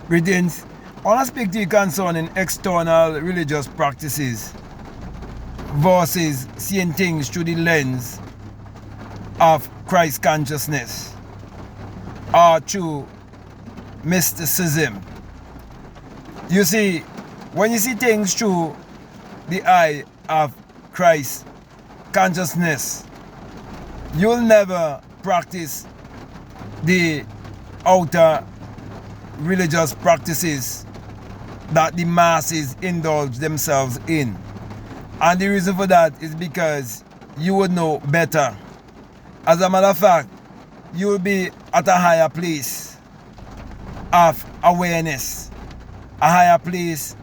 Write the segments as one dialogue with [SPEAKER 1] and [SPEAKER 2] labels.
[SPEAKER 1] Greetings. I want to speak to you concerning external religious practices versus seeing things through the lens of Christ consciousness or through mysticism. You see, when you see things through the eye of Christ consciousness, you'll never practice the outer religious practices that the masses indulge themselves in. And the reason for that is because you would know better. As a matter of fact, you will be at a higher place of awareness, a higher place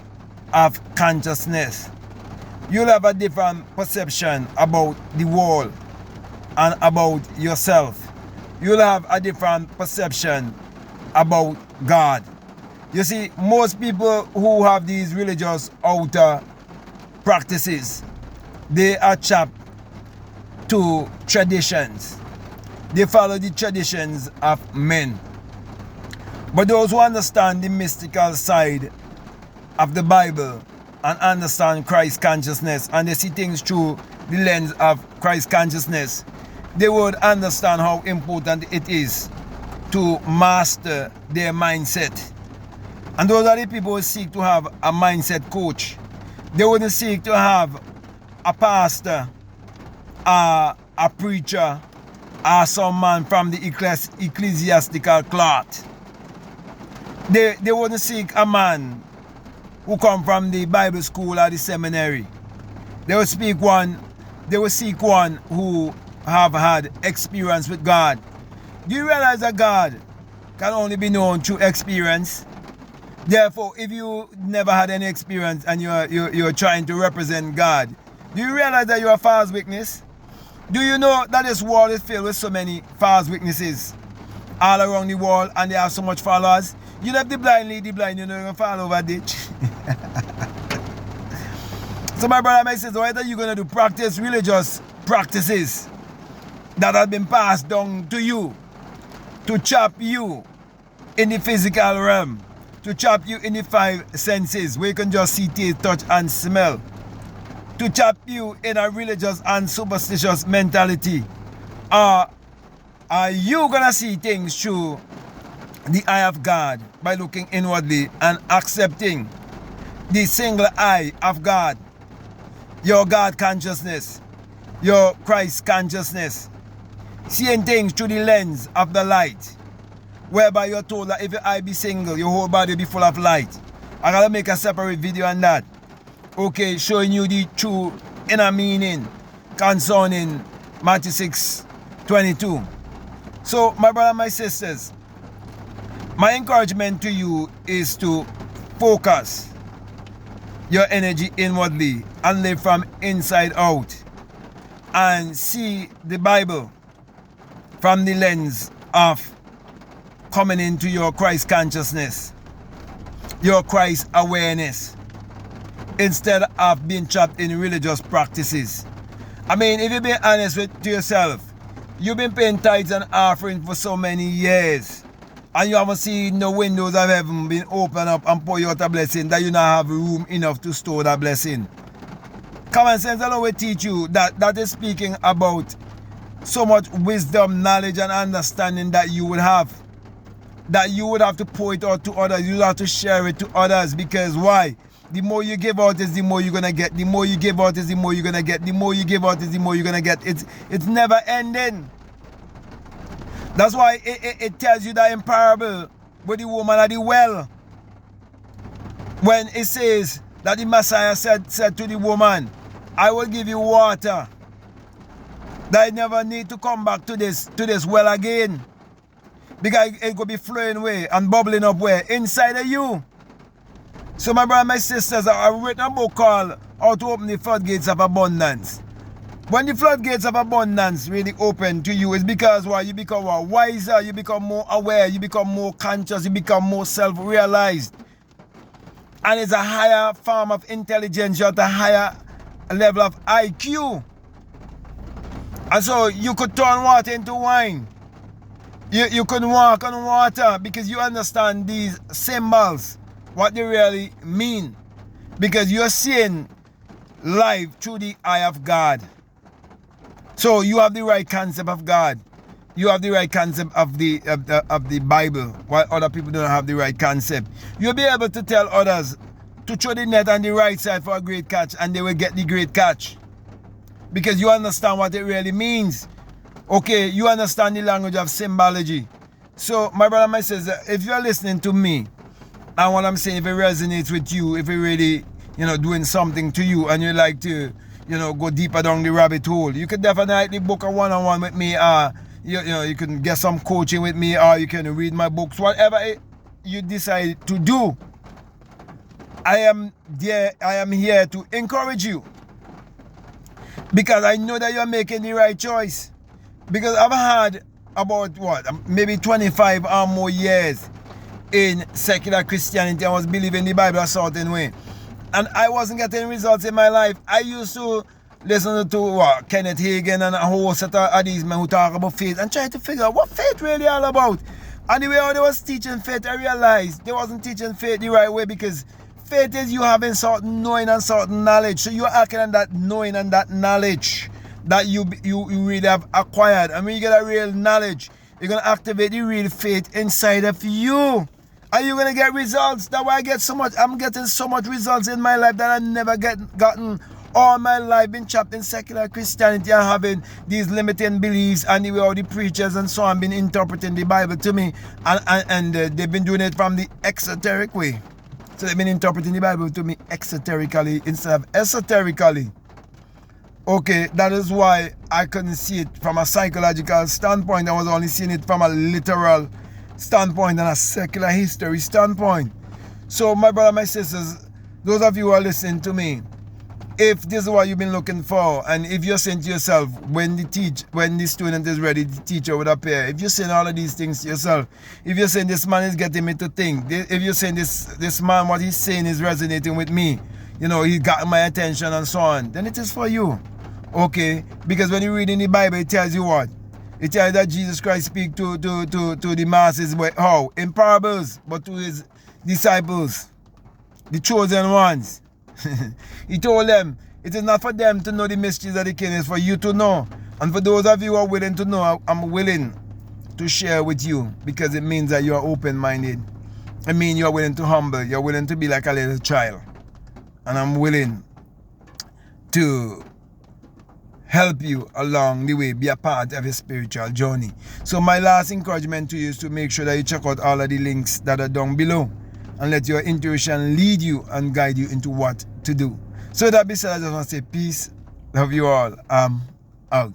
[SPEAKER 1] of consciousness. You'll have a different perception about the world and about yourself. You'll have a different perception about God. You see, most people who have these religious outer practices, they are chapped to traditions. They follow the traditions of men. But those who understand the mystical side of the Bible and understand Christ consciousness, and they see things through the lens of Christ consciousness, they would understand how important it is to master their mindset. And those are the people who seek to have a mindset coach. They wouldn't seek to have a pastor, a preacher, or some man from the ecclesiastical cloth. They wouldn't seek a man who come from the Bible school or the seminary. They would seek one who have had experience with God. Do you realize that God can only be known through experience? Therefore, if you never had any experience and you're trying to represent God, do you realize that you're a false witness? Do you know that this world is filled with so many false witnesses all around the world, and they have so much followers? You left the blind lead the blind, you know, you're going to fall over a ditch. So my brother, my sister, what are you going to do? Practice religious practices that have been passed down to you, to chop you in the physical realm, to chop you in the five senses where you can just see, taste, touch, and smell, to chop you in a religious and superstitious mentality. Are you gonna see things through the eye of God by looking inwardly and accepting the single eye of God, your God consciousness, your Christ consciousness, seeing things through the lens of the light, whereby you're told that if your eye be single, your whole body will be full of light. I gotta make a separate video on that. Okay, showing you the true inner meaning concerning Matthew 6:22. So, my brother, my sisters, my encouragement to you is to focus your energy inwardly and live from inside out and see the Bible from the lens of coming into your Christ consciousness, your Christ awareness, instead of being trapped in religious practices. I mean, if you've been honest to yourself, you've been paying tithes and offerings for so many years, and you haven't seen the windows of heaven being opened up and pour you out a blessing that you now have room enough to store that blessing. Common sense alone will teach you that is speaking about so much wisdom, knowledge, and understanding that you would have to pour it out to others. You have to share it to others, because why? The more you give out is the more you're gonna get. The more you give out is the more you're gonna get. The more you give out is the more you're gonna get. It's never ending. That's why it tells you that in parable with the woman at the well, when it says that the Messiah said to the woman, I will give you water that I never need to come back to this well again, because it could be flowing away and bubbling up where? Inside of you. So my brother, my sisters, I've written a book called How to Open the Floodgates of Abundance. When the floodgates of abundance really open to you, it's because why? You become wiser, you become more aware, you become more conscious, you become more self-realized. And it's a higher form of intelligence, you're at a higher level of IQ. And so you could turn water into wine. You can walk on water because you understand these symbols, what they really mean. Because you're seeing life through the eye of God. So you have the right concept of God. You have the right concept of the Bible, while other people don't have the right concept. You'll be able to tell others to throw the net on the right side for a great catch, and they will get the great catch. Because you understand what it really means. Okay, you understand the language of symbology. So, my brother and my sister, if you're listening to me, and what I'm saying, if it resonates with you, if it really, doing something to you, and you like to, go deeper down the rabbit hole, you can definitely book a one-on-one with me. You can get some coaching with me, or you can read my books, whatever you decide to do. I am here to encourage you. Because I know that you're making the right choice. Because I've had about maybe 25 or more years in secular Christianity. I was believing the Bible a certain way, and I wasn't getting results in my life. I used to listen to Kenneth Hagin and a whole set of these men who talk about faith and try to figure out what faith really all about. And the way how they was teaching faith, I realized they wasn't teaching faith the right way, because faith is you having certain knowing and certain knowledge. So you're acting on that knowing and that knowledge that you really have acquired. And when you get a real knowledge, you're going to activate the real faith inside of you. And you're going to get results. That's why I'm getting so much results in my life that I never gotten all my life, been trapped in secular Christianity and having these limiting beliefs, and the way all the preachers and so on been interpreting the Bible to me. And they've been doing it from the exoteric way. So they've been interpreting the Bible to me exoterically instead of esoterically. Okay, that is why I couldn't see it from a psychological standpoint. I was only seeing it from a literal standpoint and a secular history standpoint. So my brother, my sisters, those of you who are listening to me, if this is what you've been looking for, and if you're saying to yourself, when the student is ready, the teacher would appear. If you're saying all of these things to yourself, if you're saying this man is getting me to think, if you're saying this man, what he's saying is resonating with me, he got my attention and so on, then it is for you. Okay? Because when you read in the Bible, it tells you what? It tells you that Jesus Christ speak to the masses, how? In parables, but to his disciples, the chosen ones. He told them, it is not for them to know the mysteries of the kingdom, it's for you to know. And for those of you who are willing to know, I'm willing to share with you, because it means that you are open-minded. I mean, you are willing to humble, you're willing to be like a little child. And I'm willing to help you along the way, be a part of your spiritual journey. So my last encouragement to you is to make sure that you check out all of the links that are down below, and let your intuition lead you and guide you into what to do. So that being said, I just want to say peace, love you all, out.